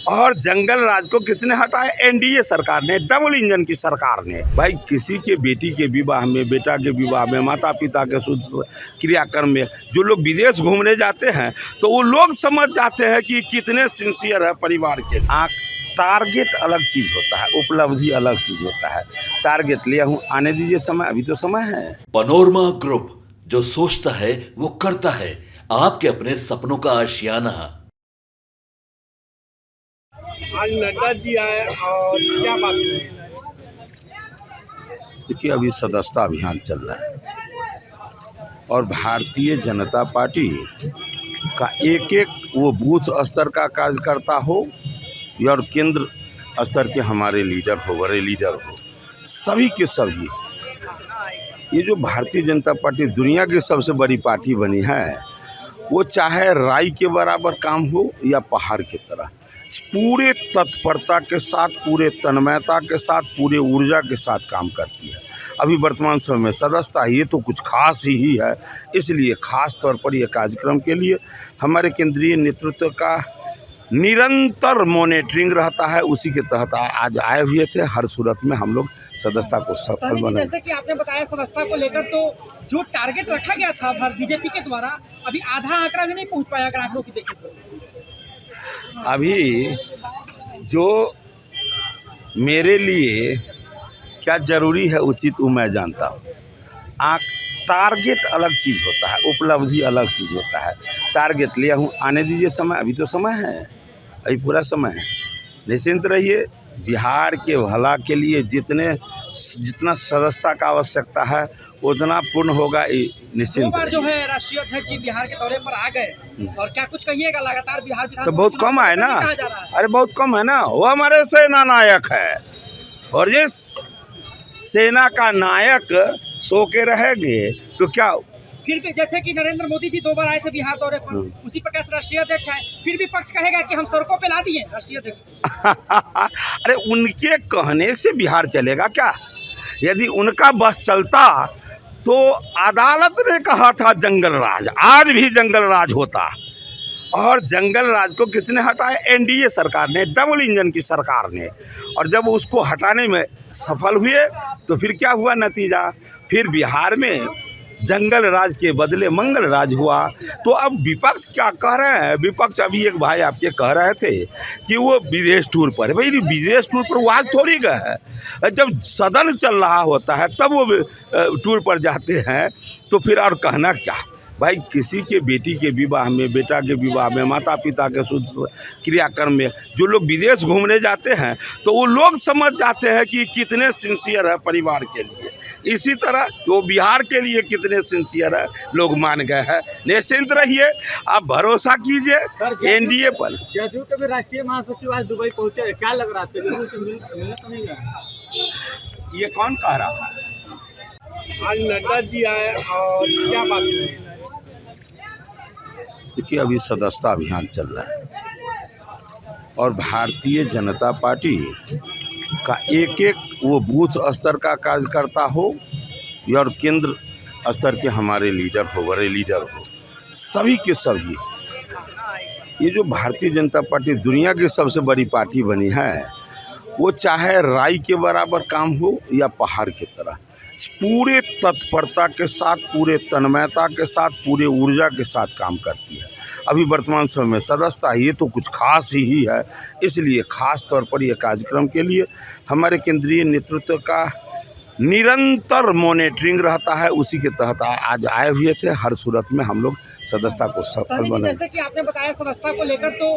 और जंगल राज को किसने हटाया? एनडीए सरकार ने, डबल इंजन की सरकार ने। भाई किसी के बेटी के विवाह में, बेटा के विवाह में, माता पिता के शुद्ध क्रियाक्रम में जो लोग विदेश घूमने जाते हैं तो वो लोग समझ जाते हैं कि कितने सिंसियर है परिवार के। टारगेट अलग चीज होता है, उपलब्धि अलग चीज होता है। टारगेट लिया हूँ, आने दीजिए समय, अभी तो समय है। पनोरमा ग्रुप, जो सोचता है वो करता है। आपके अपने सपनों का आशियाना। आज नड्डा जी आए और क्या बात है? देखिए, अभी सदस्यता अभियान चल रहा है और भारतीय जनता पार्टी का एक एक वो बूथ स्तर का कार्यकर्ता हो या और केंद्र स्तर के हमारे लीडर हो, बड़े लीडर हो, सभी के सभी, ये जो भारतीय जनता पार्टी दुनिया की सबसे बड़ी पार्टी बनी है, वो चाहे राई के बराबर काम हो या पहाड़ की तरह, पूरे तत्परता के साथ, पूरे तन्मयता के साथ, पूरे ऊर्जा के साथ काम करती है। अभी वर्तमान समय में सदस्यता ये तो कुछ खास ही है, इसलिए खास तौर पर ये कार्यक्रम के लिए हमारे केंद्रीय नेतृत्व का निरंतर मॉनिटरिंग रहता है। उसी के तहत आज आए हुए थे। हर सूरत में हम लोग सदस्यता को सफल बनाए। जैसे कि आपने बताया सदस्यता को लेकर तो जो टारगेट रखा गया था बीजेपी के द्वारा, अभी आधा आंकड़ा भी नहीं पहुंच पाया अगर आंकड़ों की देखें तो। अभी जो मेरे लिए क्या जरूरी है उचित वो मैं जानता हूँ। टारगेट अलग चीज़ होता है, उपलब्धि अलग चीज़ होता है। टारगेट लिया हूँ, आने दीजिए समय, अभी तो समय है, अभी पूरा समय है। निश्चिंत रहिए, बिहार के भला के लिए जितना सदस्यता का आवश्यकता है उतना पूर्ण होगा, निश्चिंत। जो है राष्ट्रीय अध्यक्ष जी बिहार के दौरे पर आ गए और क्या कुछ कहिएगा? लगातार बिहार तो बहुत कम है ना, अरे बहुत कम है ना। वो हमारे सेना नायक है और ये सेना का नायक सो के रहेंगे तो क्या? फिर भी जैसे कि नरेंद्र मोदी जी 2 बार आए थे बिहार दौरे पर, उसी प्रकार से राष्ट्रीय अध्यक्ष आए, फिर भी पक्ष कहेगा कि हम सड़कों पे ला दिए राष्ट्रीय अध्यक्ष। अरे उनके कहने से बिहार चलेगा क्या? यदि उनका बस चलता तो अदालत ने कहा था जंगल राज, आज भी जंगल राज होता। और जंगल राज को किसने हटाया? एनडीए सरकार ने, डबल इंजन की सरकार ने। और जब उसको हटाने में सफल हुए तो फिर क्या हुआ नतीजा? फिर बिहार में जंगल राज के बदले मंगल राज हुआ। तो अब विपक्ष क्या कह रहे हैं? विपक्ष, अभी एक भाई आपके कह रहे थे कि वो विदेश टूर पर है। भाई विदेश टूर पर वो आज थोड़ी गए हैं, जब सदन चल रहा होता है तब वो टूर पर जाते हैं। तो फिर और कहना क्या? भाई किसी के बेटी के विवाह में, बेटा के विवाह में, माता पिता के शुद्ध क्रियाक्रम में जो लोग विदेश घूमने जाते हैं तो वो लोग समझ जाते हैं कि कितने सिंसियर है परिवार के लिए। इसी तरह वो बिहार के लिए कितने सिंसियर है लोग मान गए हैं। निश्चिंत रहिए, आप भरोसा कीजिए एनडीए पर। जदयू के भी राष्ट्रीय महासचिव आज दुबई पहुंचे, क्या लग रहा था? ये कौन कह रहा है? आज नड्डा जी आए और क्या बात है? देखिए, अभी सदस्यता अभियान चल रहा है और भारतीय जनता पार्टी का एक एक वो बूथ स्तर का कार्यकर्ता हो या और केंद्र स्तर के हमारे लीडर हो, बड़े लीडर हो, सभी के सभी, ये जो भारतीय जनता पार्टी दुनिया की सबसे बड़ी पार्टी बनी है, वो चाहे राई के बराबर काम हो या पहाड़ की तरह, पूरे तत्परता के साथ, पूरे तन्मयता के साथ, पूरे ऊर्जा के साथ काम करती है। अभी वर्तमान समय में सदस्यता ये तो कुछ खास ही है, इसलिए खास तौर पर ये कार्यक्रम के लिए हमारे केंद्रीय नेतृत्व का निरंतर मॉनिटरिंग रहता है। उसी के तहत आज आए हुए थे। हर सूरत में हम लोग सदस्यता को सफल बनाए। जैसे कि आपने बताया सदस्यता को लेकर तो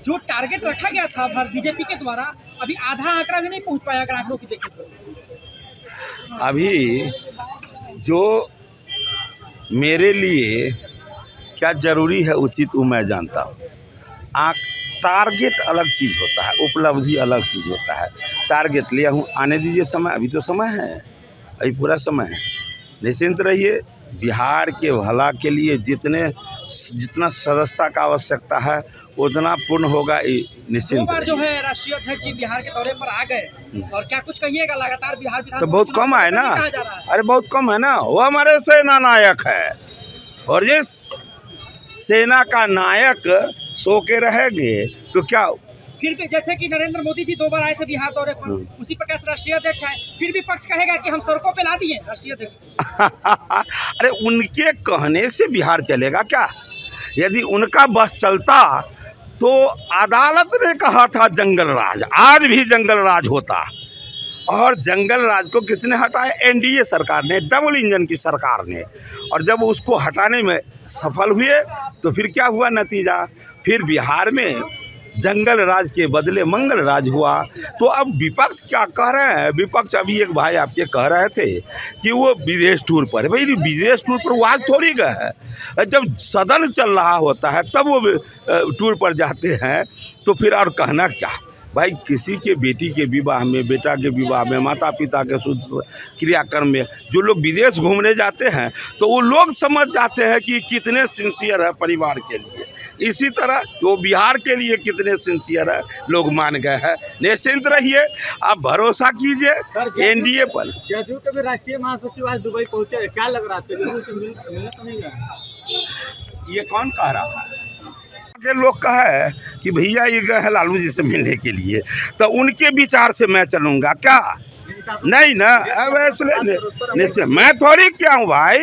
जो टारगेट रखा गया था बीजेपी के द्वारा, अभी आधा आंकड़ा भी नहीं पहुंच पाया अगर आंकड़ों की देखें तो। अभी जो मेरे लिए क्या जरूरी है उचित वो मैं जानता हूँ। टारगेट अलग चीज़ होता है, उपलब्धि अलग चीज़ होता है। टारगेट लिया हूँ, आने दीजिए समय, अभी तो समय है, अभी पूरा समय है। निश्चिंत रहिए, बिहार के भला के लिए जितना सदस्यता का आवश्यकता है उतना पूर्ण होगा, निश्चिंत। 2 बार जो है राष्ट्रीय अध्यक्ष जी बिहार के दौरे पर आ गए और क्या कुछ कहिएगा? लगातार बिहार तो बहुत कम है ना, अरे बहुत कम है ना। वो हमारे सेना नायक है और ये सेना का नायक सो के रहेंगे तो क्या? फिर भी जैसे कि नरेंद्र मोदी जी 2 बार आए थे बिहार दौरे पर, उसी प्रकार से राष्ट्रीय अध्यक्ष है, फिर भी पक्ष कहेगा कि हम सड़कों पे ला दिए राष्ट्रीय अध्यक्ष। अरे उनके कहने से बिहार चलेगा क्या? यदि उनका बस चलता तो अदालत ने कहा था जंगल राज, आज भी जंगल राज होता। और जंगल राज को किसने हटाया? एनडीए सरकार ने, डबल इंजन की सरकार ने। और जब उसको हटाने में सफल हुए तो फिर क्या हुआ नतीजा? फिर बिहार में जंगल राज के बदले मंगल राज हुआ। तो अब विपक्ष क्या कह रहे हैं? विपक्ष अभी एक भाई आपके कह रहे थे कि वो विदेश टूर पर है। भाई विदेश टूर पर वो आज थोड़ी गए हैं, जब सदन चल रहा होता है तब वो टूर पर जाते हैं। तो फिर और कहना क्या भाई? किसी के बेटी के विवाह में, बेटा के विवाह में, माता पिता के शुद्ध क्रियाक्रम में जो लोग विदेश घूमने जाते हैं तो वो लोग समझ जाते हैं कि कितने सिंसियर है परिवार के लिए। इसी तरह वो बिहार के लिए कितने सिंसियर है लोग मान गए हैं। निश्चिंत रहिए, आप भरोसा कीजिए एनडीए पर। जदयू के भी राष्ट्रीय महासचिव आज दुबई पहुंचे, क्या लग रहा है? ये कौन कह रहा है? के लोग कहे कि भैया ये गए हैं लालू जी से मिलने के लिए, तो उनके विचार से मैं चलूंगा क्या? नहीं ना, निश्चय मैं थोड़ी क्या हूँ भाई।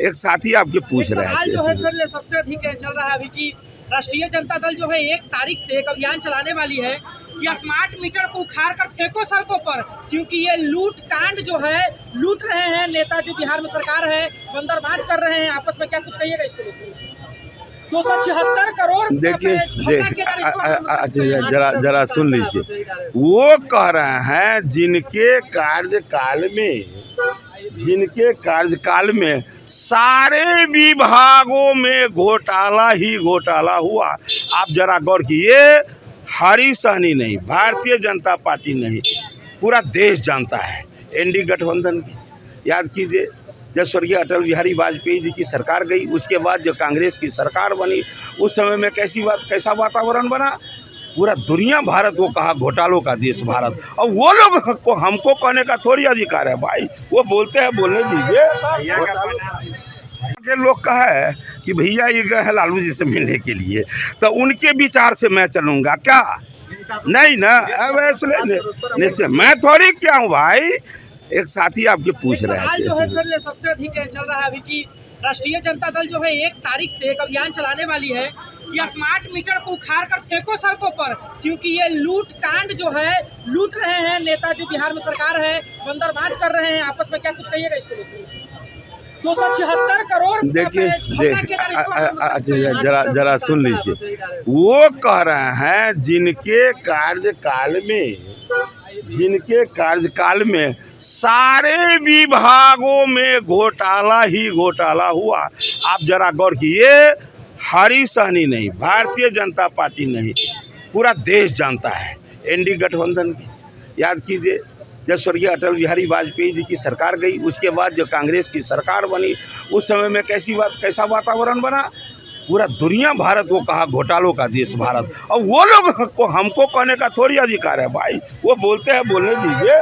एक साथी आपके पूछ रहे थे जो है सर ये सबसे अधिक चल रहा है अभी की राष्ट्रीय जनता दल जो है 1 तारीख से एक अभियान चलाने वाली है कि स्मार्ट मीटर को उखाड़ कर फेंको सड़कों पर, क्योंकि ये लूट कांड जो है लूट रहे हैं नेता जो बिहार में सरकार है, बंदरबांट कर रहे हैं आपस में। क्या कुछ कहिएगा इसको लेकर? 276 करोड़ देखिए जरा सुन लीजिए। वो कह रहे हैं जिनके कार्यकाल में सारे विभागों में घोटाला ही घोटाला हुआ। आप जरा गौर कीजिए, हरी सहनी नहीं, भारतीय जनता पार्टी नहीं, पूरा देश जानता है एनडीए गठबंधन की। याद कीजिए जब स्वर्गीय अटल बिहारी वाजपेयी जी की सरकार गई, उसके बाद जो कांग्रेस की सरकार बनी, उस समय में कैसा वातावरण बना? पूरा दुनिया भारत को कहा घोटालों का देश भारत। और वो लोग को हमको कहने का थोड़ी अधिकार है भाई, वो बोलते हैं, बोलने दीजिए। के लोग कहे कि भैया ये गए हैं लालू जी से मिलने के लिए, तो उनके विचार से मैं चलूंगा क्या? नहीं ना, निश्चय मैं थोड़ी क्या हूँ भाई। एक साथी आपके पूछ रहे थे जो है सर ये सबसे अधिक चल रहा है अभी की राष्ट्रीय जनता दल जो है 1 तारीख से एक अभियान चलाने वाली है कि स्मार्ट मीटर को उखाड़ कर फेंको सड़कों पर, क्योंकि ये लूट कांड जो है लूट रहे हैं नेता जो बिहार में सरकार है, बंदरबांट कर रहे हैं आपस में। क्या कुछ कहिएगा इसको लेकर? 276 करोड़ देखिए जरा सुन लीजिए। वो कह रहे हैं जिनके कार्यकाल में सारे विभागों में घोटाला ही घोटाला हुआ। आप जरा गौर कीजिए, हरी सहनी नहीं, भारतीय जनता पार्टी नहीं, पूरा देश जानता है एनडीए गठबंधन की। याद कीजिए जब स्वर्गीय अटल बिहारी वाजपेयी जी की सरकार गई, उसके बाद जो कांग्रेस की सरकार बनी, उस समय में कैसा वातावरण बना? पूरा दुनिया भारत को कहा घोटालों का देश भारत। और वो लोग को हमको कहने का थोड़ी अधिकार है भाई, वो बोलते हैं, बोलने दीजिए।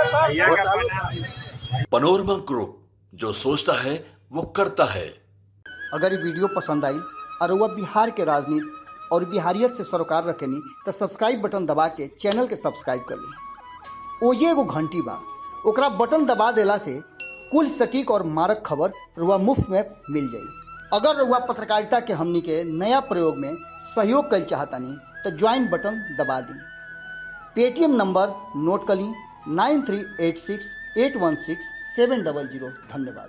पनोरमा ग्रुप, जो सोचता है वो करता है। अगर ये वीडियो पसंद आई और वह बिहार के राजनीति और बिहारियत से सरोकार रखेनी तो सब्सक्राइब बटन दबा के चैनल के सब्सक्राइब कर ली। ओजे एगो घंटी बा, ओकरा बटन दबा देला से कुल सटीक और मारक खबर रुआ मुफ्त में मिल जाई। अगर रुआ पत्रकारिता के हमनी के नया प्रयोग में सहयोग कर चाहतानी तो ज्वाइन बटन दबा दी। पेटीएम नंबर नोट कर ली 9386816700। धन्यवाद।